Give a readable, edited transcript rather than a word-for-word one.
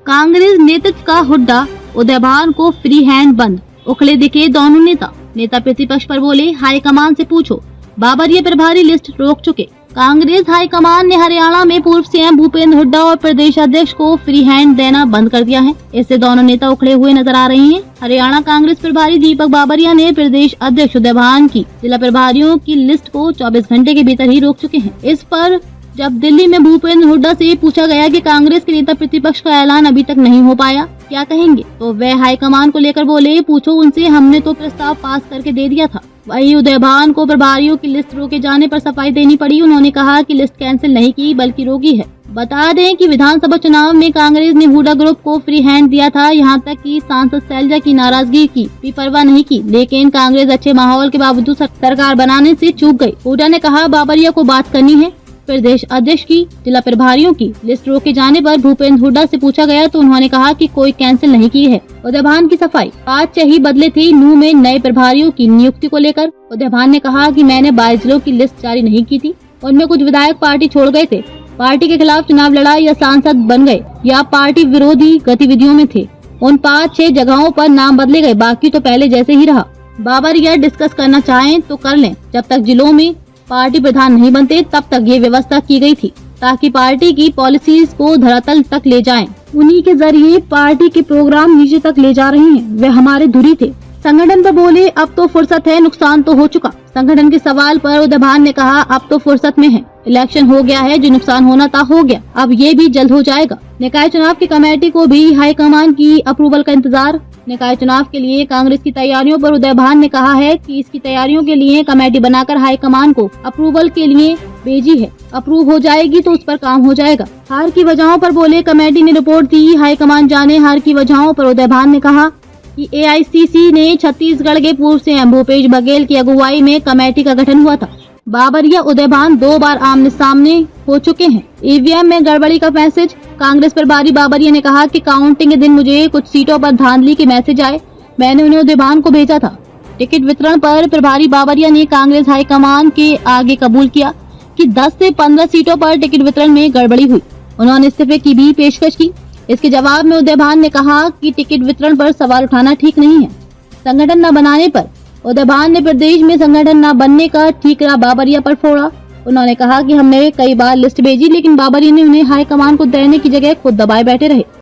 कांग्रेस नेतृत्व का हुड्डा, उदयभान को फ्री हैंड बंद। उखड़े दिखे दोनों नेता प्रतिपक्ष पर बोले, हाईकमान से पूछो, बाबरिया प्रभारी लिस्ट रोक चुके। कांग्रेस हाईकमान ने हरियाणा में पूर्व सीएम भूपेंद्र हुड्डा और प्रदेश अध्यक्ष को फ्री हैंड देना बंद कर दिया है। इससे दोनों नेता उखड़े हुए नजर आ रहे हैं। हरियाणा कांग्रेस प्रभारी दीपक बाबरिया ने प्रदेश अध्यक्ष उदयभान की जिला प्रभारियों की लिस्ट को 24 घंटे के भीतर ही रोक चुके हैं। इस पर जब दिल्ली में भूपेंद्र हुड्डा से पूछा गया कि कांग्रेस के नेता प्रतिपक्ष का ऐलान अभी तक नहीं हो पाया, क्या कहेंगे, तो वह हाईकमान को लेकर बोले, पूछो उनसे, हमने तो प्रस्ताव पास करके दे दिया था। वहीं उदयभान को प्रभारियों की लिस्ट रोके जाने पर सफाई देनी पड़ी। उन्होंने कहा कि लिस्ट कैंसिल नहीं की बल्कि रोकी है। बता दें कि विधानसभा चुनाव में कांग्रेस ने हुड्डा ग्रुप को फ्री हैंड दिया था। यहां तक कि सांसद शैलजा की नाराजगी की भी परवाह नहीं की, लेकिन कांग्रेस अच्छे माहौल के बावजूद सरकार बनाने से चूक गई। हुड्डा ने कहा, बाबरिया को बात करनी है। प्रदेश अध्यक्ष की जिला प्रभारियों की लिस्ट रोके जाने पर भूपेंद्र हुड्डा से पूछा गया तो उन्होंने कहा कि कोई कैंसिल नहीं की है। उदयभान की सफाई, 5 ही बदले थे नूंह में नए प्रभारियों की नियुक्ति को लेकर। उदयभान ने कहा कि मैंने 22 जिलों की लिस्ट जारी नहीं की थी। उनमें कुछ विधायक पार्टी छोड़ गए थे, पार्टी के खिलाफ चुनाव लड़ा या सांसद बन गए या पार्टी विरोधी गतिविधियों में थे। उन 5-6 जगहों पर नाम बदले गए, बाकी तो पहले जैसे ही रहा। बाबरिया डिस्कस करना चाहें तो कर लें। जब तक जिलों में पार्टी प्रधान नहीं बनते तब तक ये व्यवस्था की गई थी ताकि पार्टी की पॉलिसीज को धरातल तक ले जाएं। उन्हीं के जरिए पार्टी के प्रोग्राम नीचे तक ले जा रहे हैं। वे हमारे धुरी थे। संगठन पर बोले, अब तो फुर्सत है, नुकसान तो हो चुका। संगठन के सवाल पर उदयभान ने कहा, अब तो फुर्सत में है, इलेक्शन हो गया है, जो नुकसान होना था हो गया, अब ये भी जल्द हो जाएगा। निकाय चुनाव की कमेटी को भी हाईकमान की अप्रूवल का इंतजार। निकाय चुनाव के लिए कांग्रेस की तैयारियों पर उदयभान ने कहा है कि इसकी तैयारियों के लिए कमेटी बनाकर हाईकमान को अप्रूवल के लिए भेजी है। अप्रूव हो जाएगी तो उस पर काम हो जाएगा। हार की वजहों पर बोले, कमेटी ने रिपोर्ट दी, हाईकमान जाने हार की वजहों पर। उदयभान ने कहा कि एआईसीसी ने छत्तीसगढ़ के पूर्व सीएम भूपेश बघेल की अगुवाई में कमेटी का गठन हुआ था। बाबरिया उदयभान 2 बार आमने सामने हो चुके हैं। ईवीएम में गड़बड़ी का मैसेज। कांग्रेस प्रभारी बाबरिया ने कहा कि काउंटिंग के दिन मुझे कुछ सीटों पर धांधली के मैसेज आए, मैंने उन्हें उदयभान को भेजा था। टिकट वितरण पर प्रभारी बाबरिया ने कांग्रेस हाईकमान के आगे कबूल किया कि 10 से 15 सीटों पर टिकट वितरण में गड़बड़ी हुई। उन्होंने इस्तीफे की भी पेशकश की। इसके जवाब में उदयभान ने कहा कि टिकट वितरण पर सवाल उठाना ठीक नहीं है। संगठन न बनाने पर उदयभान ने प्रदेश में संगठन न बनने का ठीकरा बाबरिया पर फोड़ा। उन्होंने कहा कि हमने कई बार लिस्ट भेजी, लेकिन बाबरिया ने उन्हें हाईकमान को देने की जगह खुद दबाए बैठे रहे।